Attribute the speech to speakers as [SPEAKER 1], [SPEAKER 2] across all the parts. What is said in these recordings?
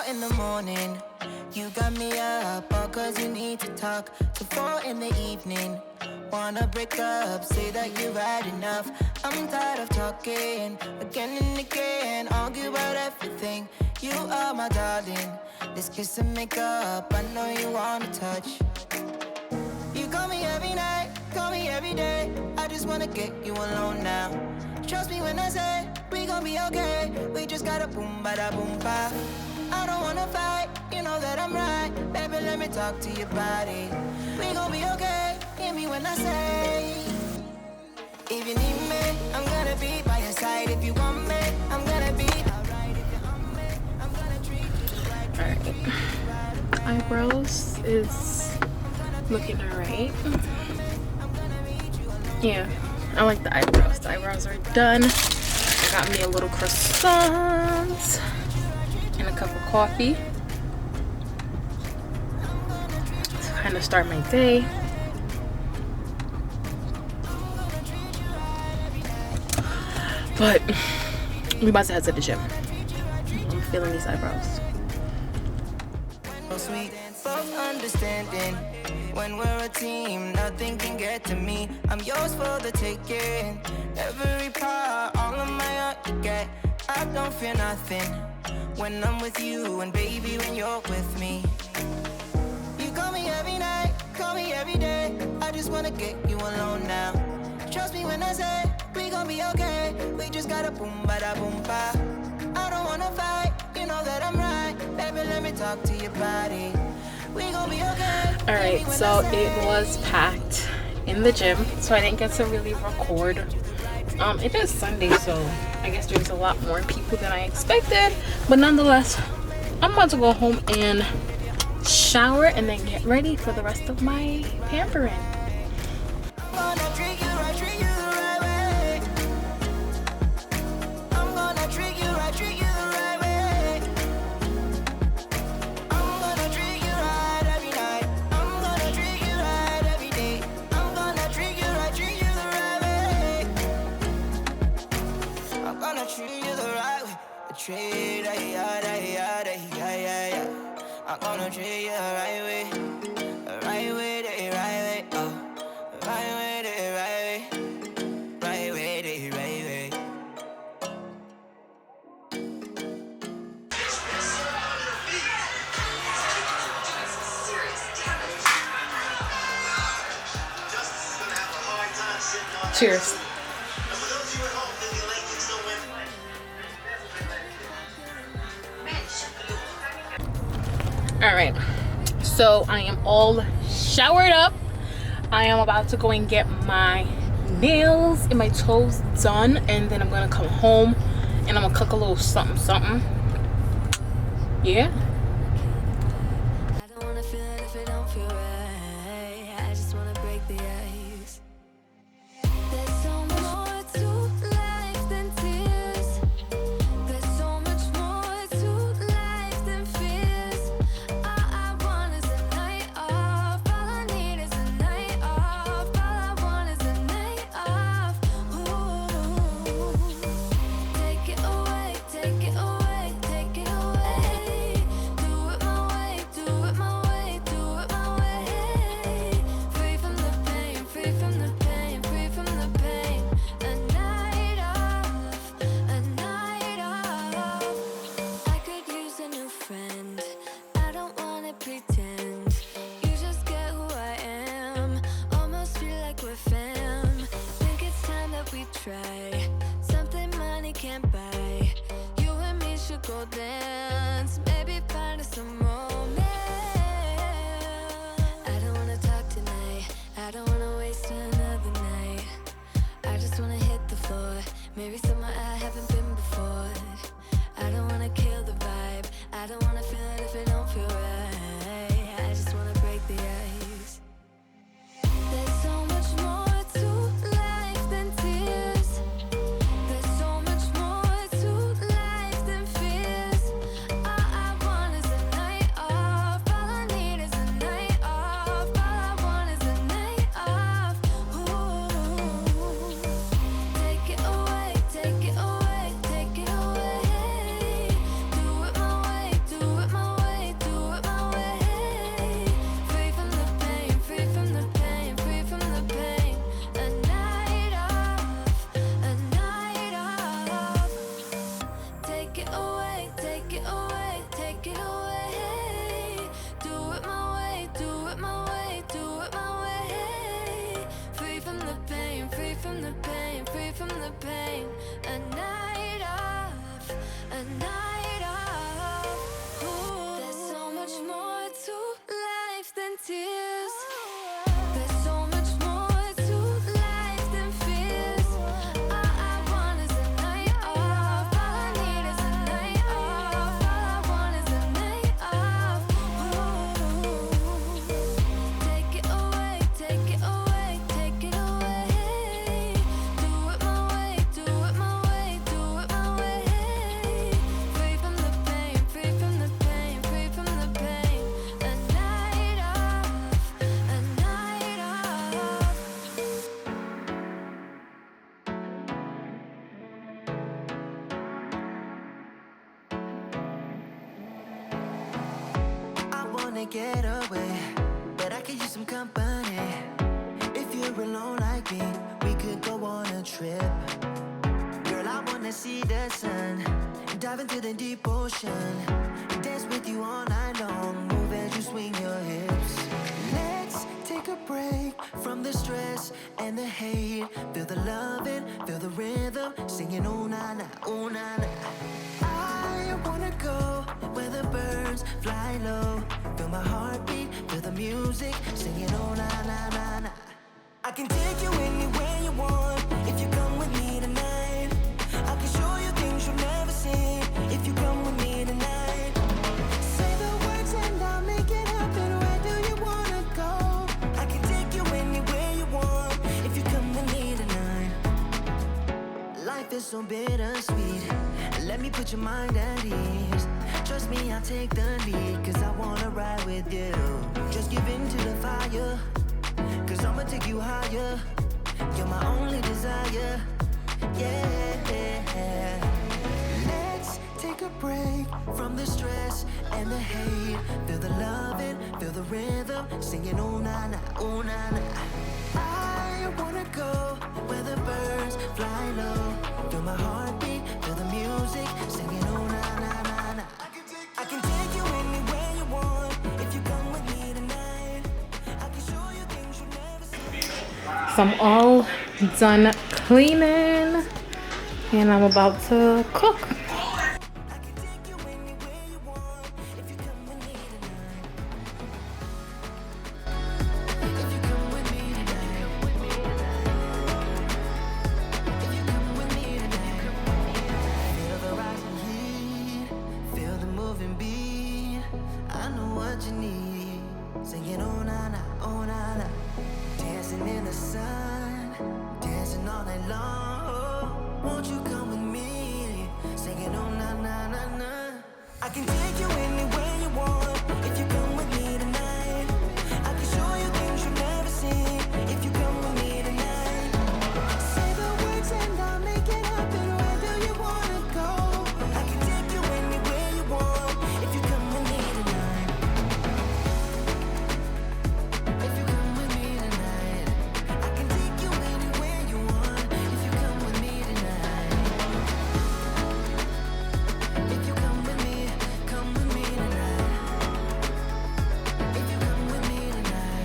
[SPEAKER 1] in the morning. You got me up all cause you need to talk. To 4 in the evening. Wanna break up, say that you've had enough. I'm tired of talking again and again. Argue about everything. You are my darling. This kiss and make up, I know you wanna touch. You call me every night, call me every day. I just wanna get you alone now. Trust me when I say we gon' be okay. We just gotta boom bada boom ba. I don't wanna fight, you know that I'm right. Baby, let me talk to your body. We gon' be okay, hear me when I say. If you need me, I'm gonna be by your side. If you want me, I'm gonna be alright. If you're on me, I'm gonna treat you the right.
[SPEAKER 2] Alright, eyebrows is looking alright. Yeah, I like the eyebrows. The eyebrows are done. I got me a little croissant and a cup of coffee to kind of start my day. But we about to head to the gym. I'm feeling these eyebrows.
[SPEAKER 1] Sweet, both understanding. When we're a team, nothing can get to me. I'm yours for the taking. Every part, all of my heart you get. I don't fear nothing when I'm with you, and baby, when you're with me. You call me every night, call me every day. I just wanna get you alone now. Trust me when I say we gon' be okay. We just gotta boom bada boom ba. I don't wanna fight, you know that I'm right. Baby, let me talk to your body. We gon' be okay.
[SPEAKER 2] Alright, so it was packed in the gym, so I didn't get to really record. It is Sunday, so I guess there's a lot more people than I expected, but nonetheless, I'm about to go home and shower and then get ready for the rest of my pampering.
[SPEAKER 1] I'm gonna treat you the right way, the right way, the right way, oh, the right way, the right way, right way, the right way.
[SPEAKER 2] Cheers. Alright, so I am all showered up. I am about to go and get my nails and my toes done, and then I'm gonna come home and I'm gonna cook a little something. Yeah.
[SPEAKER 1] I don't wanna feel it if it don't feel right. I just wanna break the ice. There's so much more to life than tears. There's so much more to life than fears. All I want is a night off. All I need is a night off. All I want is a night off. Ooh. Take it away, take it away, take it away. Do it my way, do it my way, do it my way. Free from the pain, free from the pain, free from the pain. A night off, a night off. I could use a new friend. I don't wanna pretend. You just get who I am. Almost feel like we're fam. Think it's time that we try something money can't buy. You and me should go dance. Maybe find us some romance. I don't wanna talk tonight. I don't wanna waste another night. I just wanna hit the floor. Maybe somewhere I haven't been before. I don't wanna kill the vibe. I don't wanna feel it if it don't feel right. I just wanna break the ice. There's so much more to life than tears. There's so much more to life than fears. All I want is a night off. All I need is a night off. All I want is a night off. Ooh. Take it away, take it away, wanna get away, but I could use some company. If you're alone like me, we could go on a trip. Girl, I wanna see the sun, dive into the deep ocean, dance with you all night long, move as you swing your hips. Let's take a break from the stress and the hate. Feel the loving, feel the rhythm, singing oh na na, oh na na. I wanna go where the birds fly low. Feel my heartbeat, feel the music, singing oh na na na na. I can take you anywhere you want if you come with me tonight. I can show you things you've never seen if you come with me tonight. Say the words and I'll make it happen. Where do you wanna go? I can take you anywhere you want if you come with me tonight. Life is so bittersweet. Let me put your mind at ease. Trust me, I'll take the lead, cause I wanna ride with you. Just give in to the fire, cause I'ma take you higher. You're my only desire, yeah. Let's take a break from the stress and the hate. Feel the loving, feel the rhythm, singing oh na na, oh na na. I wanna go where the birds fly low. Feel my heartbeat, feel the music, singing oh na na na na. I can take you anywhere you want if you come with me tonight. I can show you things you never seen.
[SPEAKER 2] So I'm all done cleaning and I'm about to cook.
[SPEAKER 1] I can take you anywhere you want if you come with me tonight. If you come with me tonight. If you come with me tonight. Feel the rising heat, feel the moving beat. I know what you need. Singing oh na na, oh na na. Dancing in the sun, dancing all night long. Won't you come with me? Singing oh na na na na. I can take you anywhere you want if you come with me tonight. I can show you things you've never seen if you come with me tonight. Say the words and I'll make it happen. Where do you wanna go? I can take you anywhere you want if you come with me tonight. If you come with me tonight, I can take you anywhere you want if you come with me tonight. If you come with me tonight. If you come with me tonight.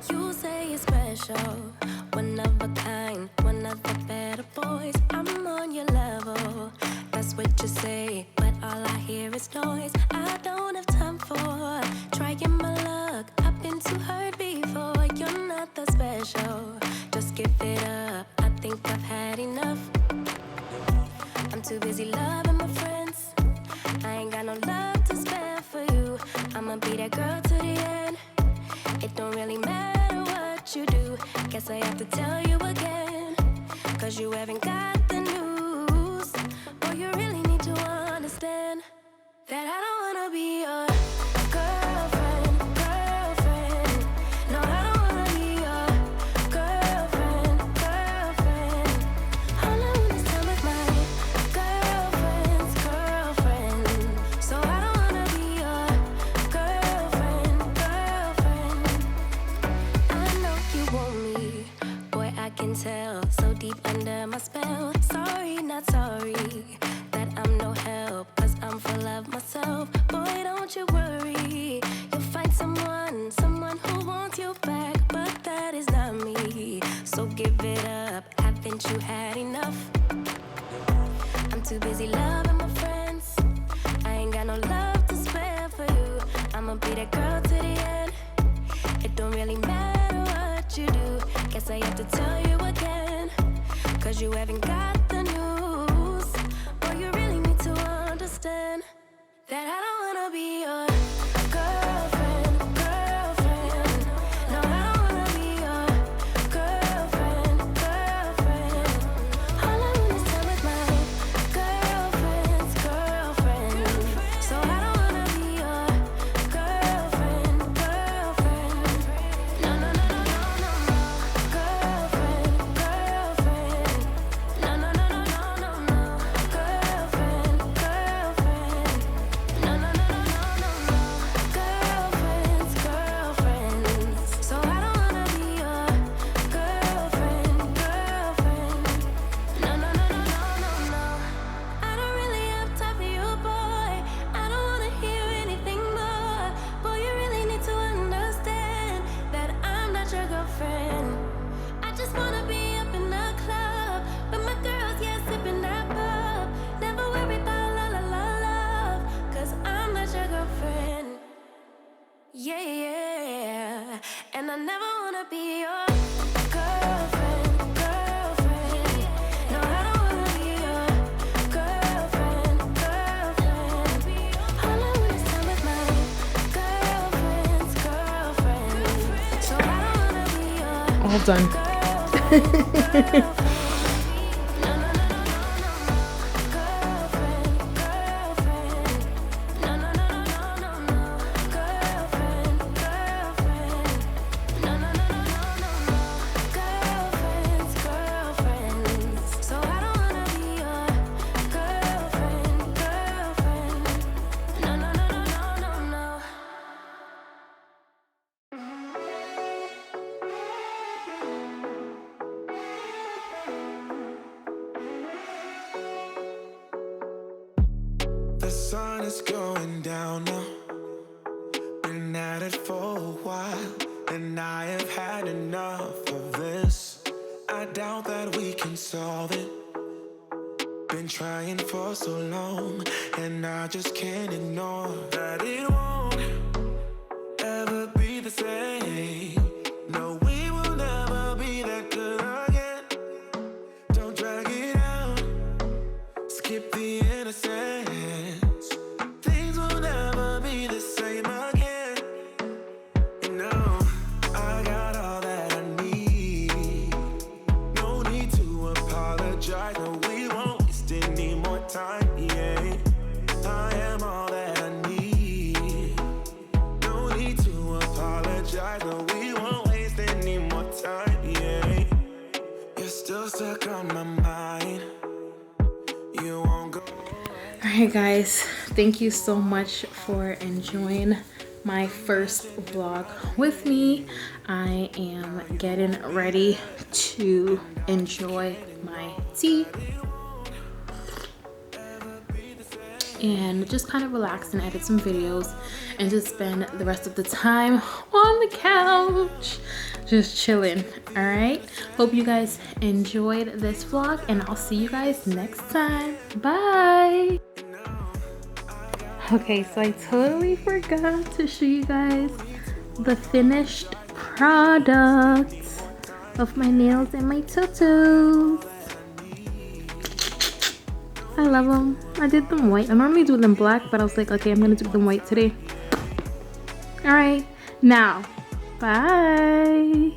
[SPEAKER 1] You say you're special, one of a kind, one of the better boys. I'm on your level, that's what you say, but all I hear is noise. I don't have time for trying my luck. I've been too hurt before. You're not that special, just give it up. I think I've had enough. I'm too busy loving my friends. I ain't got no love to spare for you. I'ma be that girl to the end. It don't really matter what you do. Guess I have to tell you again, cause you haven't got the news. Boy, you really need to understand that I don't wanna be your girlfriend. No, I don't wanna be your girlfriend. All I want is time with my girlfriend. So I don't wanna be your girlfriend. I know you want me, boy, I can tell. So deep under my spell. Sorry, not sorry that I'm no help, cause I'm full of myself. Boy, don't you worry, you'll find someone who wants you back, but that is not me. So give it up, haven't you had enough? I'm too busy loving my friends. I ain't got no love to spare for you. I'ma be that girl to the end. It don't really matter what you do. Guess I have to tell you again, cause you haven't got the news. Boy, you really need to understand that I don't wanna be your girlfriend. No, I don't wanna be your girlfriend. All I want is time with my girlfriends. Yeah, yeah. And I never wanna be your girlfriend, girlfriend. No, I don't wanna be your girlfriend, girlfriend. All I want is time with my girlfriend's girlfriend. So I don't wanna be your
[SPEAKER 2] All done.
[SPEAKER 1] girlfriend.
[SPEAKER 3] The sun is going down now. Been at it for a while, and I have had enough of this. I doubt that we can solve it. Been trying for so long, and I just can't ignore that it won't ever be the same. No, we will never be that good again. Don't drag it out, skip the innocence. Things will never be the same again. You know, I got all that I need. No need to apologize. No, we won't waste any more time. Yeah, I am all that I need. No need to apologize. No, we won't waste any more time. Yeah, you're still stuck on my mind. You won't go.
[SPEAKER 2] Alright guys, thank you so much for enjoying my first vlog with me. I am getting ready to enjoy my tea and just kind of relax and edit some videos and just spend the rest of the time on the couch just chilling. All right, hope you guys enjoyed this vlog, and I'll see you guys next time. Bye. Okay, so I totally forgot to show you guys the finished product of my nails and my tattoos. I love them. I did them white. I normally do them black, but I was like, okay, I'm gonna do them white today. All right, now, bye.